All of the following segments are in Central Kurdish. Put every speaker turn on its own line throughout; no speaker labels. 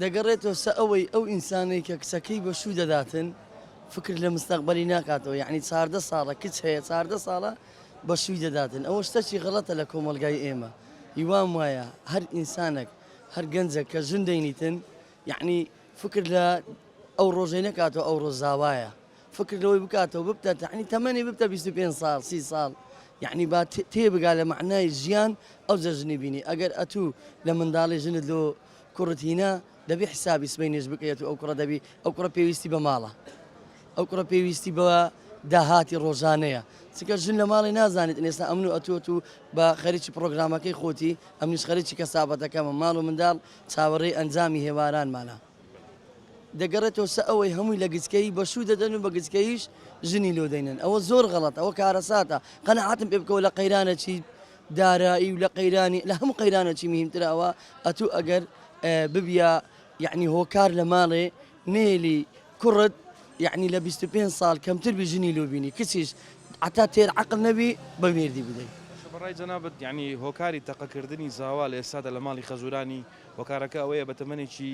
دەگەڕێتەوە سە ئەوەی ئەو ئینسانەی کە کچەکەی بە شوو دەداتن فکر لە مستەقبەلی ناکاتەوە، یعنی 14 ساڵە کچ هەیە 14 ساڵە بە شووی دەداتن. ئەوە شتێکی غەڵەتە لە کۆمەلگای ئێمە. هیوام وایە هەر ئینسانێک هەر گەنجێک کە ژن دەینیتن، یعنی فکر لە ئەو ڕۆژەی نەکاتەوە ئەو ڕۆژاوایە، فکر لەوەی بکاتەوە ببتە یعنی تەمەنی ببتە 25 ساڵ 30 ساڵ، یعنی با تێبگا لە معنای ژیان ئەو جەژنی بینی. ئەگەر ئەتوو لە منداڵی ژنت لۆ کوڕت هینە دەبێ حسابی سبەینێش بکەیت و ئەو کوڕە دەبی ئەو کوڕە پێویستی بە ماڵە، ئەو کوڕە پێویستی بە داهاتی ڕۆژانەیە. چکە ژن لە ماڵی نازانێت ئێستا ئەمن و ئەتوت و بە خەریکی پرۆگرامەکەی خۆتی ئەمنیش خەریکی کەسابەتەکەمە ماڵ و منداڵ چاوەڕێی ئەنجامی هێوارانمانە. دەگەڕێتەوە سە ئەوەی هەمووی لە گچکەی بەشوو دەدەن و بە گچکەیش ژنی لۆ دەینن. ئەوە زۆر غەڵەت، ئەوە کارەساتە. قەنەعاتم پێ بکەوە لە قەیرانێکی دارایی و لە قەیرانی لە هەموو قەیرانێکی مهمترە ئەوە ئەتوو ئەگەر ببیە یعنی هۆکار لە ماڵێ نێلی کوڕت یعنی لە 25 ساڵ کەمتر بژنی لۆ بینی کچیش عتا تێر عەقڵ نەبی بە مێردی بدەیت.
بەڕای جەنابەت یعنی هۆکاری تەقەکردنی زاوا لە ئێستادا لە ماڵی خەزورانی هۆکارەکە ئەوەیە بە تەمەنێکی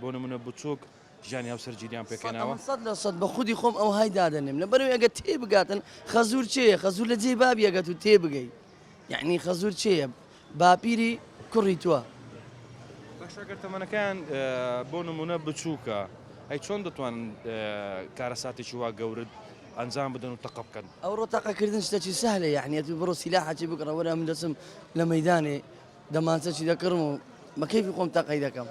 بۆ نمونە بچووک ژیانی هاوسەرگیریان پێکەناوە.
100% بە خودی خۆم ئەو های دادەنێم لەبەرەوەی ئەگە تێبگاتن خەزور چێیە؟ خەزور لە جێ بابی ئەگەت و تێبگەی، یعنی خەزور چێیە؟ باپیری کوڕی تووە.
بەشەگەر تەمەنەکەیان بۆ نمونە بچووکە، ئەی چۆن دەتوانن کارەساتێکی وا گەورت ئەنجام بدەن و تەقە بکەن؟
ئەوڕۆ تەقەکردن شتێکی سەهلە، یعنی ئەتوو بڕۆ سیلاحێکی بکڕە وەرە من دەچم لە مەیدانێ دەمانچەکی دەکڕم و بە کەیفی خۆم تەقەی دەکەم.